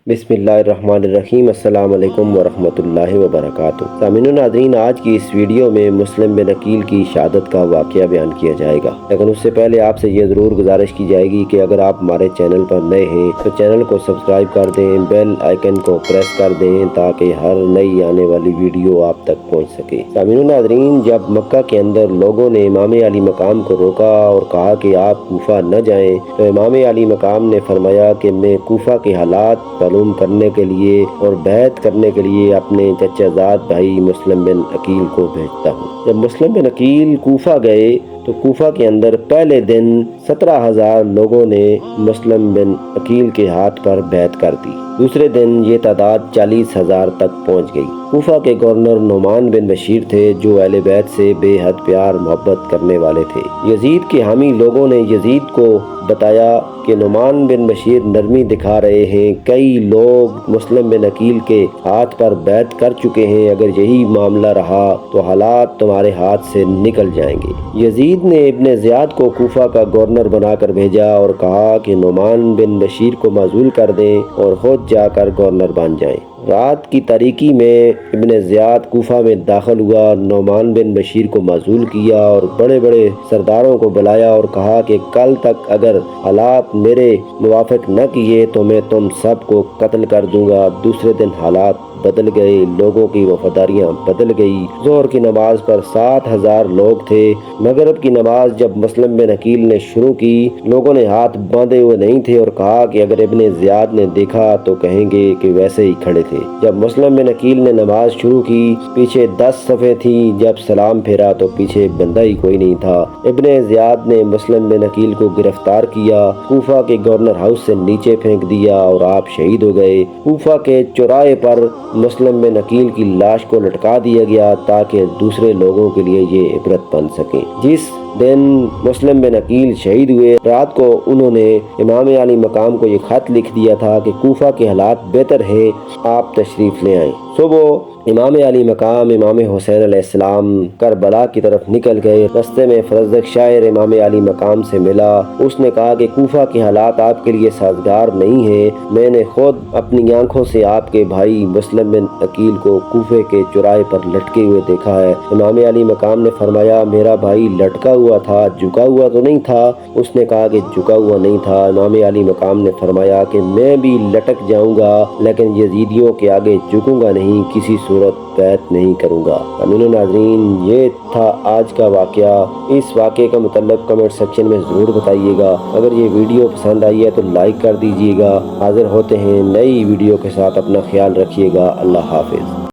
बिस्मिल्लाहिर्रहमानिर्रहीम। अस्सलाम वालेकुम वरहमतुल्लाहि वबरकातुह। सामीन नाज़रीन, आज की इस वीडियो में मुस्लिम बिन अकील की शहादत का वाक़या बयान किया जाएगा, लेकिन उससे पहले आपसे ये ज़रूर गुजारिश की जाएगी कि अगर आप हमारे चैनल पर नए हैं तो चैनल को सब्सक्राइब कर दें, बेल आइकन को प्रेस कर दें ताकि हर नई आने वाली वीडियो आप तक पहुँच सके। सामीन नाज़रीन, जब मक्का के अंदर लोगों ने इमाम अली मकाम को रोका और कहा कि आप कूफा न जाएं, तो इमाम अली मकाम ने फरमाया कि मैं कूफा के हालात मालूम करने के लिए और बैत करने के लिए अपने चचाजाद भाई मुस्लिम बिन अकील को भेजता हूँ। जब मुस्लिम बिन अकील कूफा गए तो कूफा के अंदर पहले दिन 17,000 लोगों ने मुस्लिम बिन अकील के हाथ पर बैत कर दी। दूसरे दिन ये तादाद 40,000 तक पहुंच गई। कूफा के गवर्नर नुमान बिन बशीर थे, जो अहले बैत से बेहद प्यार मोहब्बत करने वाले थे। यजीद के हामी लोगों ने यजीद को बताया कि नुमान बिन बशीर नरमी दिखा रहे हैं, कई लोग मुस्लिम बिन अकील के हाथ पर बैत कर चुके हैं, अगर यही मामला रहा तो हालात तुम्हारे हाथ से निकल जाएंगे। यजीद ने इब्ने ज़ियाद को कूफा का गवर्नर बनाकर भेजा और कहा कि नुमान बिन बशीर को माजूल कर दें और खुद जाकर गवर्नर बन जाएं। रात की तारीकी में इब्ने ज़ियाद कूफा में दाखिल हुआ, नुमान बिन बशीर को माजूल किया और बड़े बड़े सरदारों को बुलाया और कहा कि कल तक अगर हालात मेरे मुवाफिक न किए तो मैं तुम सबको कत्ल कर दूंगा। दूसरे दिन हालात बदल गए, लोगों की वफादारियां बदल गई। जोहर की नमाज पर 7,000 लोग थे। मगरिब की नमाज जब मुस्लिम बिन अकील ने शुरू की, लोगों ने हाथ बांधे हुए नहीं थे और कहा कि अगर इब्ने ज़ियाद ने देखा तो कहेंगे कि वैसे ही खड़े थे। जब मुस्लिम बिन अकील ने नमाज शुरू की, पीछे 10 सफ़े थी। जब सलाम फेरा तो पीछे बंदा ही कोई नहीं था। इब्ने ज़ियाद ने मुस्लिम बिन अकील को गिरफ्तार किया, कूफा के गवर्नर हाउस से नीचे फेंक दिया और आप शहीद हो गए। कूफा के चौराहे पर मुस्लिम बिन अकील की लाश को लटका दिया गया ताकि दूसरे लोगों के लिए ये इबरत बन सके। जिस दिन मुस्लिम बिन अकील शहीद हुए, रात को उन्होंने इमाम अली मकाम को ये खत लिख दिया था कि कूफा के हालात बेहतर हैं, आप तशरीफ़ ले आएँ। सुबह इमाम अली मकाम इमाम हुसैन अलैहिस्सलाम करबला की तरफ निकल गए। रास्ते में फरज़दक शायर इमाम अली मकाम से मिला। उसने कहा कि कूफा के हालात आपके लिए साजगार नहीं है। मैंने खुद अपनी आंखों से आपके भाई मुस्लिम बिन अकील को कूफे के चौराहे पर लटके हुए देखा है। इमाम अली मकाम ने फरमाया, मेरा भाई लटका हुआ था, झुका हुआ तो नहीं था। उसने कहा कि झुका हुआ नहीं था। इमाम अली मकाम ने फरमाया कि मैं भी लटक जाऊंगा, लेकिन यजीदियों के आगे झुकूंगा नहीं, किसी बैत नहीं करूंगा। अमीन नाज़रीन, ये था आज का वाक़या। इस वाक़े का मतलब कमेंट सेक्शन में ज़रूर बताइएगा। अगर ये वीडियो पसंद आई है तो लाइक कर दीजिएगा। हाजिर होते हैं नई वीडियो के साथ, अपना ख्याल रखिएगा। अल्लाह हाफिज़।